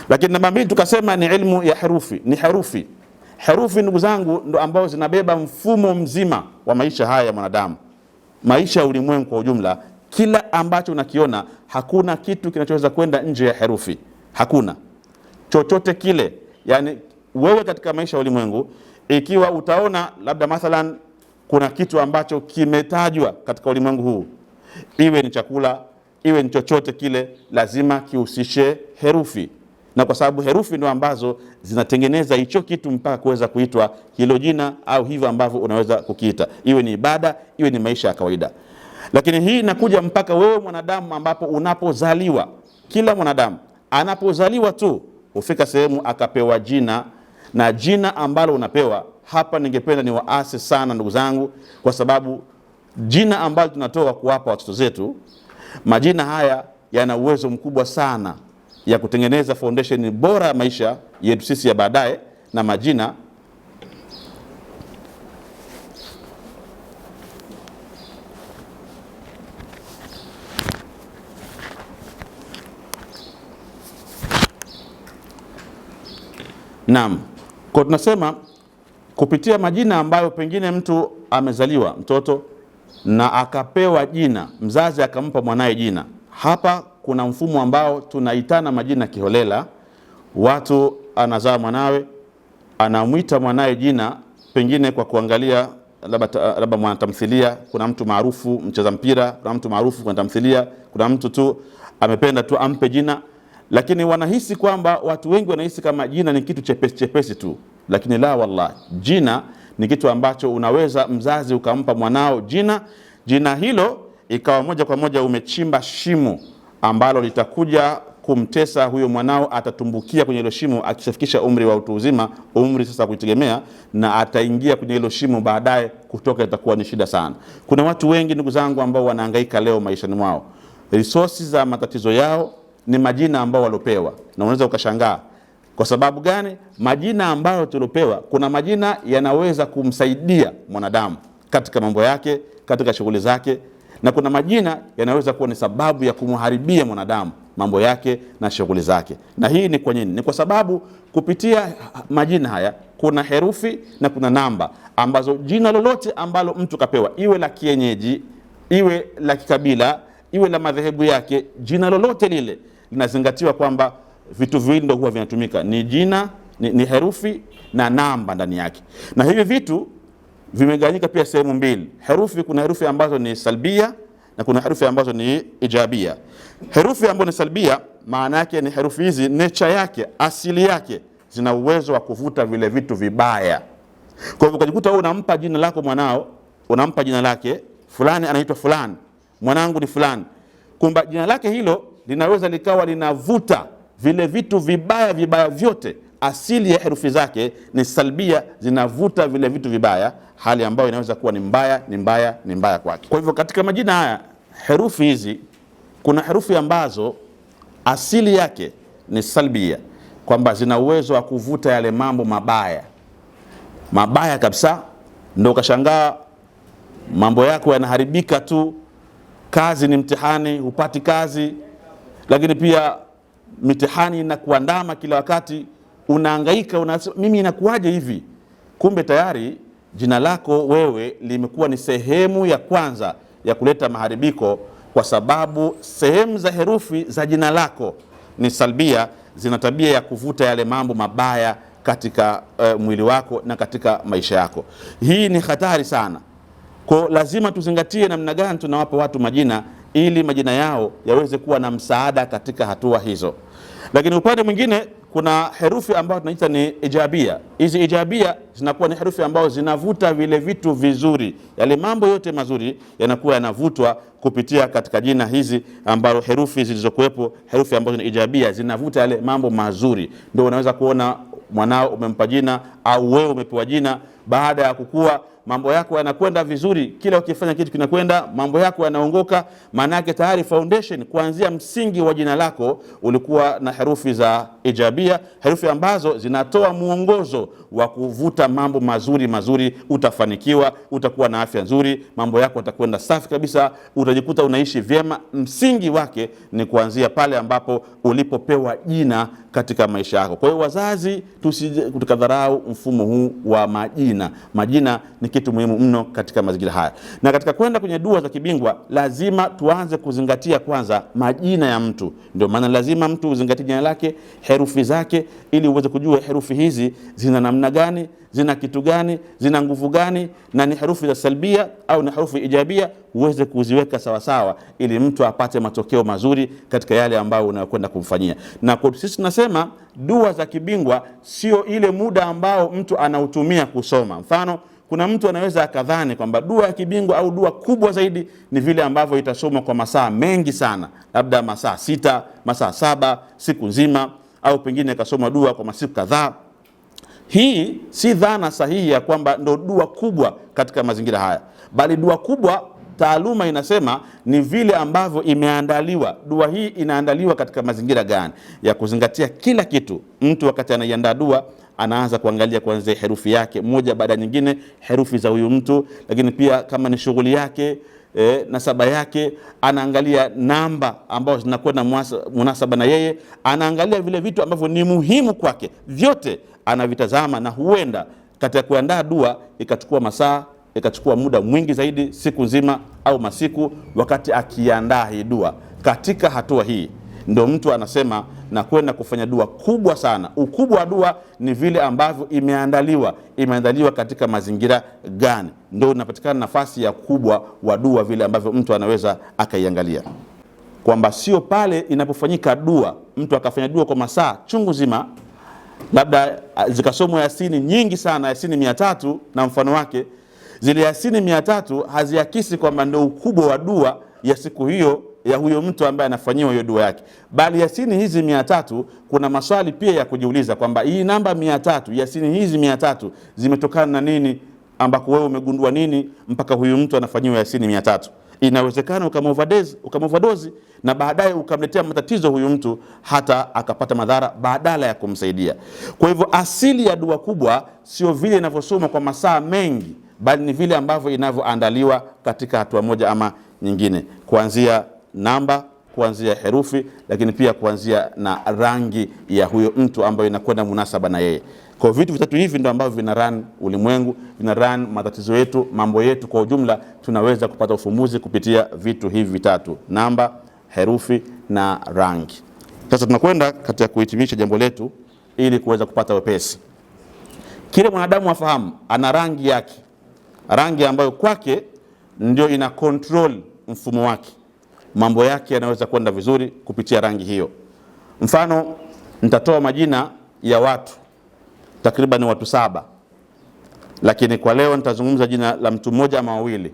Lakini namba 2 tukasema ni ilmu ya herufi, ni herufi. Herufi ndugu zangu ndo ambao zinabeba mfumo mzima wa maisha haya ya mwanadamu, maisha ya ulimwengu kwa ujumla. Kila ambacho unakiona, hakuna kitu kinachoweza kwenda nje ya herufi, hakuna chochote kile. Yani wewe katika maisha ya ulimwengu, ikiwa utaona labda mathalan kuna kitu ambacho kimetajwa katika ulimwengu huu, iwe ni chakula, iwe ni chochote kile, lazima kihusishe herufi. Na kwa sababu herufi ndio ambazo zinatengeneza hicho kitu mpaka kuweza kuitwa hilo jina au hivyo ambavyo unaweza kukiita, iwe ni ibada, iwe ni maisha ya kawaida. Lakini hii inakuja mpaka wewe mwanadamu, ambapo unapozaliwa, kila mwanadamu anapozaliwa tu hufika sehemu akapewa jina, na jina ambalo unapewa hapa, ningependa ni waase sana ndugu zangu, kwa sababu jina ambalo tunatoa kuwapa watoto zetu, majina haya yana uwezo mkubwa sana ya kutengeneza foundation bora ya maisha yetu sisi ya baadaye. Na majina naam, kwa tunasema kupitia majina ambayo pengine mtu amezaliwa mtoto na akapewa jina, mzazi akampa mwanae jina. Hapa kuna mfumo ambao tunaitana majina kiholela. Watu anazaa mwanawe, anamwita mwanae jina pengine kwa kuangalia labda mwanatamthilia, kuna mtu maarufu mcheza mpira, kuna mtu maarufu kwa tamthilia, kuna mtu tu amependa tu ampe jina. Lakini wanahisi kwamba, watu wengi wanahisi kama jina ni kitu chepesi chepesi tu, lakini la wallahi, jina ni kitu ambacho unaweza mzazi ukampa mwanao jina hilo ikawa moja kwa moja umechimba shimo ambalo litakuja kumtesa huyo mwanao. Atatumbukia kwenye hilo shimo akishafikisha umri wa utu uzima, umri sasa kuitegemea, na ataingia kwenye hilo shimo, baadaye kutoka itakuwa ni shida sana. Kuna watu wengi ndugu zangu ambao wanahangaika leo maishani mwao, resources za matatizo yao ni majina ambao walopewa. Na unaweza ukashangaa kwa sababu gani? Majina ambayo tulopewa, kuna majina yanaweza kumsaidia mwanadamu katika mambo yake, katika shughuli zake, na kuna majina yanaweza kuwa ni sababu ya kumharibia mwanadamu mambo yake na shughuli zake. Na hii ni kwa nini? Ni kwa sababu kupitia majina haya kuna herufi na kuna namba, ambazo jina lolote ambalo mtu kapewa, iwe la kienyeji, iwe la kikabila, iwe la madhehebu yake, jina lolote lile linazingatiwa kwamba vitu viwili ndio huwa vinatumika, ni jina, ni herufi na namba ndani yake. Na hivi vitu vimegawanyika pia sehemu mbili. Herufi, kuna herufi ambazo ni salbia na kuna herufi ambazo ni ijabia. Herufi ambazo ni salbia, maana yake ni herufi hizi nature yake, asili yake, zina uwezo wa kuvuta vile vitu vibaya. Kwa hivyo ukajikuta wewe unampa jina lako mwanao, unampa jina lake, fulani anaitwa fulani, mwanangu ni fulani. Kumbe jina lake hilo linaweza likawa linavuta vile vitu vibaya vyote. Asili ya herufi zake ni salbia, zinavuta vile vitu vibaya, hali ambayo inaweza kuwa ni mbaya kwake. Kwa hivyo katika majina haya, herufi hizi, kuna herufi ambazo asili yake ni salbia, kwamba zina uwezo wa kuvuta yale mambo mabaya kabisa. Ndio ukashangaa mambo yako yanaharibika tu, kazi ni mtihani, hupati kazi, lakini pia mitihani inakuandama kila wakati, unahangaika, unasema mimi inakuaje hivi? Kumbe tayari jina lako wewe limekuwa ni sehemu ya kwanza ya kuleta maharibiko, kwa sababu sehemu za herufi za jina lako ni salbia, zina tabia ya kuvuta yale mambo mabaya katika mwili wako na katika maisha yako. Hii ni hatari sana. Kwa lazima tuzingatie namna gani tunawapa watu majina, ili majina yao yaweze kuwa na msaada katika hatua hizo. Lakini upande mwingine kuna herufi ambazo tunaita ni ijabia. Hizi ijabia zinakuwa ni herufi ambazo zinavuta vile vitu vizuri, yale mambo yote mazuri yanakuwa yanavutwa kupitia katika jina hizi, ambazo herufi zilizokuwepo, herufi ambazo ni ijabia, zinavuta yale mambo mazuri. Ndio unaweza kuona mwanao umempa jina, au wewe umepewa jina, baada ya kukua mambo yako yanakwenda vizuri, kila ukifanya kitu kinakwenda, mambo yako yanaongoka. Maana yake tayari foundation, kuanzia msingi wa jina lako ulikuwa na herufi za ijabia, herufi ambazo zinatoa muongozo wa kuvuta mambo mazuri, utafanikiwa, utakuwa na afya nzuri, mambo yako yatakwenda safi kabisa, utajikuta unaishi vyema. Msingi wake ni kuanzia pale ambapo ulipopewa jina katika maisha yako. Kwa hiyo wazazi, tusije tukadharau mfumo huu wa majina. Majina ni kitu muhimu mno katika mazingira haya. Na katika kwenda kwenye dua za kibingwa, lazima tuanze kuzingatia kwanza majina ya mtu. Ndio maana lazima mtu uzingatie jina lake, herufi zake, ili uweze kujua herufi hizi zina namna gani, zina kitu gani, zina nguvu gani, na ni herufi za salbia au ni herufi ijabia, uweze kuziweka sawa sawa ili mtu apate matokeo mazuri katika yale ambayo unayokwenda kumfanyia. Na kwa sisi tunasema dua za kibingwa sio ile muda ambao mtu anautumia kusoma. Mfano, kuna mtu anaweza akadhani kwamba dua ya kibingwa au dua kubwa zaidi ni vile ambavyo itasomwa kwa masaa mengi sana, labda masaa 6, masaa 7, siku nzima, au pengine ikasoma dua kwa masiku kadhaa. Hii si dhana sahihi ya kwamba ndo dua kubwa katika mazingira haya, bali dua kubwa, taaluma inasema, ni vile ambavyo imeandaliwa. Dua hii inaandaliwa katika mazingira gani ya kuzingatia kila kitu. Mtu wakati anaiandaa dua anaanza kuangalia kwanza herufi yake moja baada nyingine, herufi za huyu mtu, lakini pia kama ni shughuli yake, nasaba yake, anaangalia namba ambazo zinakwenda munasaba na yeye, anaangalia vile vitu ambavyo ni muhimu kwake, vyote anavitazama. Na huenda katika kuandaa dua ikachukua masaa, ikachukua muda mwingi zaidi, siku nzima au masiku, wakati akiandaa hii dua. Katika hatua hii ndio mtu anasema na kwenda kufanya dua kubwa sana. Ukubwa wa dua ni vile ambavyo imeandaliwa katika mazingira gani, ndio unapatikana nafasi ya kubwa wa dua, vile ambavyo mtu anaweza akaiangalia. Kwamba sio pale inapofanyika dua mtu akafanya dua kwa masaa chungu zima, labda zikasomwa Yasini nyingi sana, Yasini 300 na mfano wake. Zile Yasini 300 haziakisi kwamba ndio ukubwa wa dua ya siku hiyo ya huyo mtu ambaye anafanyiwa hiyo dua yake, bali Yasini hizi 300 kuna maswali pia ya kujiuliza kwamba hii namba 300, Yasini hizi 300 zimetokana na nini, ambako wewe umegundua nini mpaka huyu mtu anafanyiwa Yasini 300. Inawezekana ukamoverdose na baadaye ukamletea matatizo huyu mtu, hata akapata madhara badala ya kumsaidia. Kwa hivyo asili ya dua kubwa sio vile inavyosoma kwa masaa mengi, bali ni vile ambavyo inavyoandaliwa katika hatua moja ama nyingine, kuanzia namba, kuanzia herufi, lakini pia kuanzia na rangi ya huyo mtu ambayo inakwenda munasaba na yeye. Kwa vitu vitatu hivi ndio ambavyo vinaran ulimwengu, vinaran matatizo yetu, mambo yetu kwa ujumla. Tunaweza kupata ufumbuzi kupitia vitu hivi vitatu: namba, herufi na rangi. Sasa tunakwenda katika kuhitimisha jambo letu ili kuweza kupata wepesi. Kila mwanadamu afahamu ana rangi yake, rangi ambayo kwake ndio ina control mfumo wake. Mambo yake yanaweza kwenda vizuri kupitia rangi hiyo. Mfano, nitatoa majina ya watu takriban watu 7, lakini kwa leo nitazungumza jina la mtu mmoja ama wawili,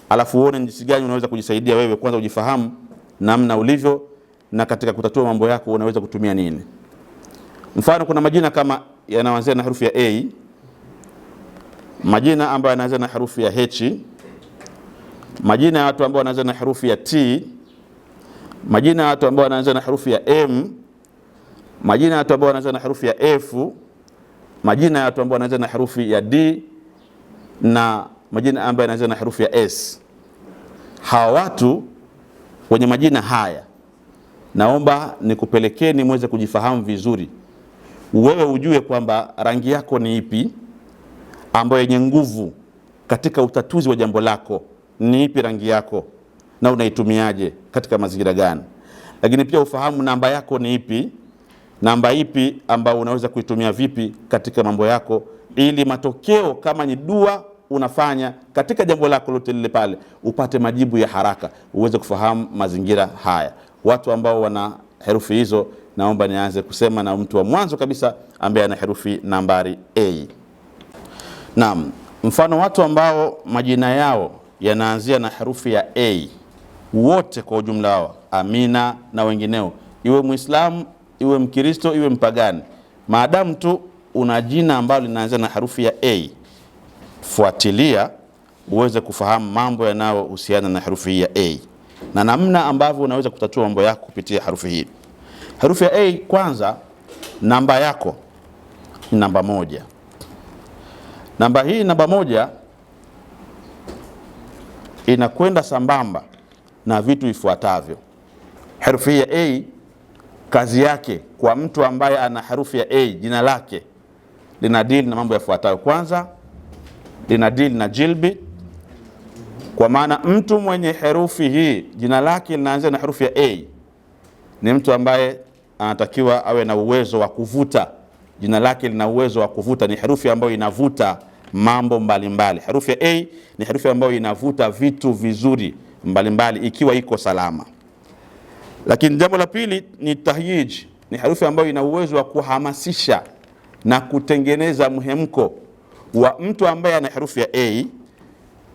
alafu uone jinsi gani unaweza kujisaidia wewe. Kwanza ujifahamu namna ulivyo, na katika kutatua mambo yako unaweza kutumia nini. Mfano, kuna majina kama yanaanza na herufi ya A, majina ambayo yanaanza na herufi ya H, majina ya watu ambao wanaanza na herufi ya T, majina ya watu ambao wanaanza na herufi ya M, majina ya watu ambao wanaanza na herufi ya F, majina ya watu ambao wanaanza na herufi ya D, na majina ambayo yanaanza na herufi ya S. Hawa watu wenye majina haya, naomba nikupelekeni muweze kujifahamu vizuri. Wewe ujue kwamba rangi yako ni ipi ambayo yenye nguvu katika utatuzi wa jambo lako. Ni ipi rangi yako na unaitumiaje katika mazingira gani? Lakini pia ufahamu namba yako ni ipi, namba ipi ambayo unaweza kuitumia vipi katika mambo yako, ili matokeo kama ni dua unafanya katika jambo lako lote lile pale upate majibu ya haraka, uweze kufahamu mazingira haya. Watu ambao wana herufi hizo, naomba nianze kusema na mtu wa mwanzo kabisa ambaye ana herufi nambari A. Naam, mfano watu ambao majina yao yanaanzia na herufi ya A, wote kwa ujumla wao, Amina na wengineo, iwe Muislamu, iwe Mkristo, iwe mpagani, maadamu tu una jina ambalo linaanzia na herufi ya A, fuatilia uweze kufahamu mambo yanayohusiana na herufi ya A na namna ambavyo unaweza kutatua mambo yako kupitia herufi hii. Herufi ya A kwanza namba yako ni namba moja. Namba hii namba moja inakwenda sambamba na vitu ifuatavyo. Herufi hii ya A, kazi yake kwa mtu ambaye ana herufi ya A, jina lake lina deal na mambo yafuatayo. Kwanza, lina deal na jilbi, kwa maana mtu mwenye herufi hii jina lake linaanza na herufi ya A ni mtu ambaye anatakiwa awe na uwezo wa kuvuta. Jina lake lina uwezo wa kuvuta, ni herufi ambayo inavuta mambo mbalimbali. Herufi ya A ni herufi ambayo inavuta vitu vizuri mbalimbali ikiwa iko salama. Lakini jambo la pili ni tahyij, ni herufi ambayo ina uwezo wa kuhamasisha na kutengeneza mhemko wa mtu ambaye ana herufi ya A.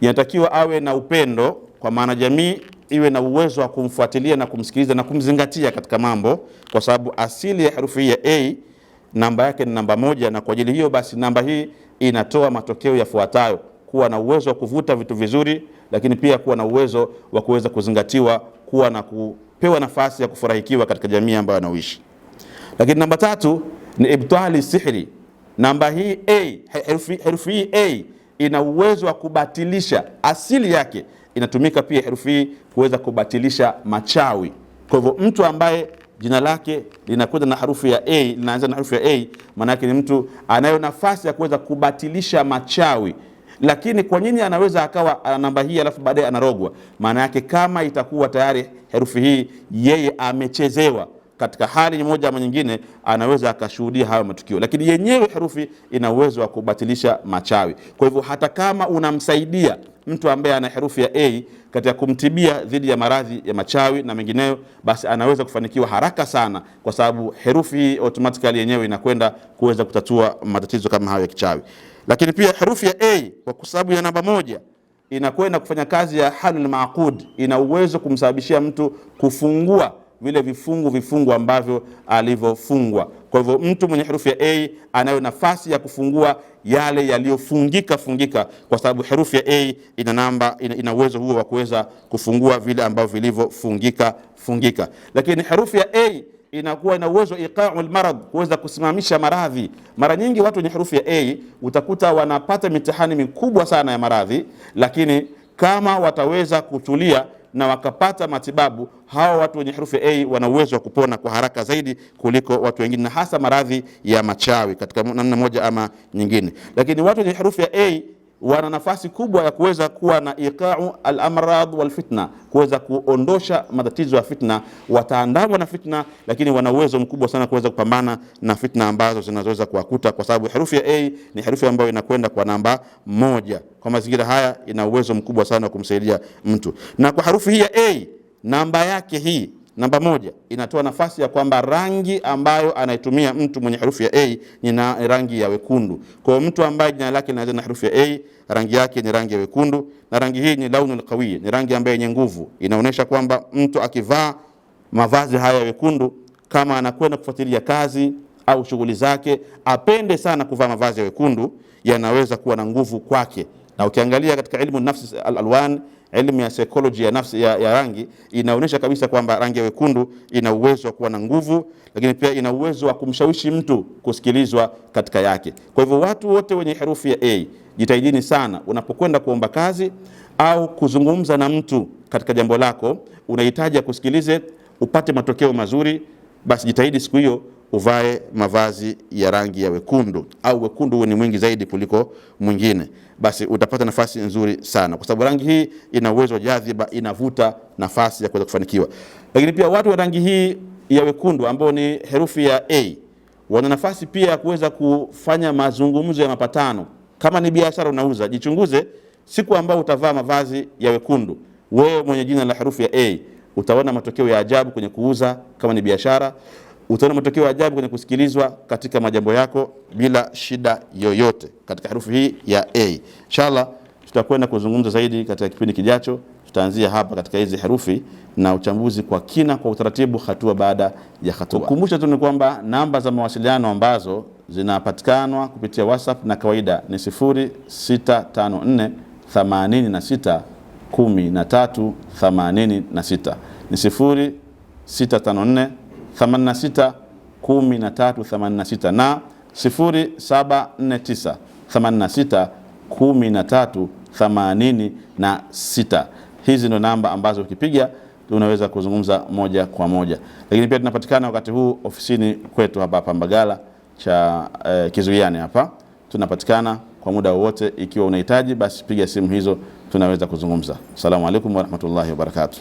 Inatakiwa awe na upendo, kwa maana jamii iwe na uwezo wa kumfuatilia na kumsikiliza na kumzingatia katika mambo, kwa sababu asili ya herufi hii ya A namba yake ni namba moja, na kwa ajili hiyo basi namba hii inatoa matokeo yafuatayo: kuwa na uwezo wa kuvuta vitu vizuri, lakini pia kuwa na uwezo wa kuweza kuzingatiwa, kuwa na kupewa nafasi ya kufurahikiwa katika jamii ambayo anaoishi. Lakini namba tatu ni ibtali sihri. Namba hii A, herufi hii A ina uwezo wa kubatilisha, asili yake inatumika pia herufi hii kuweza kubatilisha machawi. Kwa hivyo mtu ambaye jina lake linakwenda na harufi ya A, linaanza na harufi ya A, maana yake ni mtu anayo nafasi ya kuweza kubatilisha machawi. Lakini kwa nini anaweza akawa ana namba hii alafu baadaye anarogwa? Maana yake kama itakuwa tayari herufi hii yeye amechezewa katika hali moja ama nyingine, anaweza akashuhudia hayo matukio. Lakini yenyewe herufi ina uwezo wa kubatilisha machawi. Kwa hivyo hata kama unamsaidia mtu ambaye ana herufi ya A katika kumtibia dhidi ya maradhi ya machawi na mengineyo, basi anaweza kufanikiwa haraka sana, kwa sababu herufi hii automatically yenyewe inakwenda kuweza kutatua matatizo kama hayo ya kichawi. Lakini pia herufi ya A kwa sababu ya namba moja inakwenda kufanya kazi ya halul maqud, ina uwezo kumsababishia mtu kufungua vile vifungu ambavyo alivyofungwa. Kwa hivyo mtu mwenye herufi ya A anayo nafasi ya kufungua yale yaliyofungika, kwa sababu herufi ya A ina uwezo huo wa kuweza kufungua vile ambavyo vilivyofungika. Lakini herufi ya A inakuwa ina uwezo iqa'ul marad, kuweza kusimamisha maradhi. Mara nyingi watu wenye herufi ya A utakuta wanapata mitihani mikubwa sana ya maradhi, lakini kama wataweza kutulia na wakapata matibabu, hawa watu wenye herufi ya A wana uwezo wa kupona kwa haraka zaidi kuliko watu wengine, na hasa maradhi ya machawi katika namna moja ama nyingine. Lakini watu wenye herufi ya A wana nafasi kubwa ya kuweza kuwa na iqa'u al-amrad wal fitna, kuweza kuondosha matatizo ya fitna. Wataandamwa na fitna, lakini wana uwezo mkubwa sana kuweza kupambana na fitna ambazo zinazoweza kuwakuta, kwa sababu herufi ya A ni herufi ambayo inakwenda kwa namba moja. Kwa mazingira haya ina uwezo mkubwa sana kumsaidia mtu. Na kwa herufi hii ya A, namba yake hii namba moja inatoa nafasi ya kwamba rangi ambayo anaitumia mtu mwenye herufi ya A ni rangi ya wekundu. Kwa mtu ambaye jina lake linaanza na herufi ya A, rangi yake ni rangi ya wekundu, na rangi hii ni launul qawi, ni rangi ambayo yenye nguvu. Inaonyesha kwamba mtu akivaa mavazi haya ya wekundu, kama anakwenda kufuatilia kazi au shughuli zake, apende sana kuvaa mavazi ya wekundu, yanaweza kuwa na nguvu kwake. Na ukiangalia katika ilmu nafsi al-alwan, elimu ya psychology ya nafsi ya rangi, inaonyesha kabisa kwamba rangi ya wekundu ina uwezo wa kuwa na nguvu, lakini pia ina uwezo wa kumshawishi mtu kusikilizwa katika yake. Kwa hivyo watu wote wenye herufi ya A, jitahidini sana unapokwenda kuomba kazi au kuzungumza na mtu katika jambo lako, unahitaji kusikilize upate matokeo mazuri, basi jitahidi siku hiyo uvae mavazi ya rangi ya wekundu, au wekundu ni mwingi zaidi kuliko mwingine, basi utapata nafasi nzuri sana, kwa sababu rangi hii ina uwezo wa jadhiba, inavuta nafasi ya kuweza kufanikiwa. Lakini pia watu wa rangi hii ya wekundu ambao ni herufi ya A wana nafasi pia ya kuweza kufanya mazungumzo ya mapatano. Kama ni biashara unauza, jichunguze siku ambao utavaa mavazi ya wekundu, wewe mwenye jina la herufi ya A, utaona matokeo ya ajabu kwenye kuuza. Kama ni biashara, utaona matokeo ya ajabu kwenye kusikilizwa katika majambo yako bila shida yoyote katika herufi hii ya A. Inshallah tutakwenda kuzungumza zaidi katika kipindi kijacho. Tutaanzia hapa katika hizi herufi na uchambuzi kwa kina, kwa utaratibu, hatua baada ya hatua. Kukumbusha tu ni kwamba namba za mawasiliano ambazo zinapatikanwa kupitia WhatsApp na kawaida ni 0654 86 13 86, ni 0654 86 1386 na 0749 86 13 86. Hizi ndo namba ambazo ukipiga unaweza kuzungumza moja kwa moja. Lakini pia tunapatikana wakati huu ofisini kwetu hapa Mbagala cha Kizuiani hapa. Tunapatikana kwa muda wowote, ikiwa unahitaji basi piga simu hizo, tunaweza kuzungumza. Asalamu alaykum wa rahmatullahi wa barakatuh.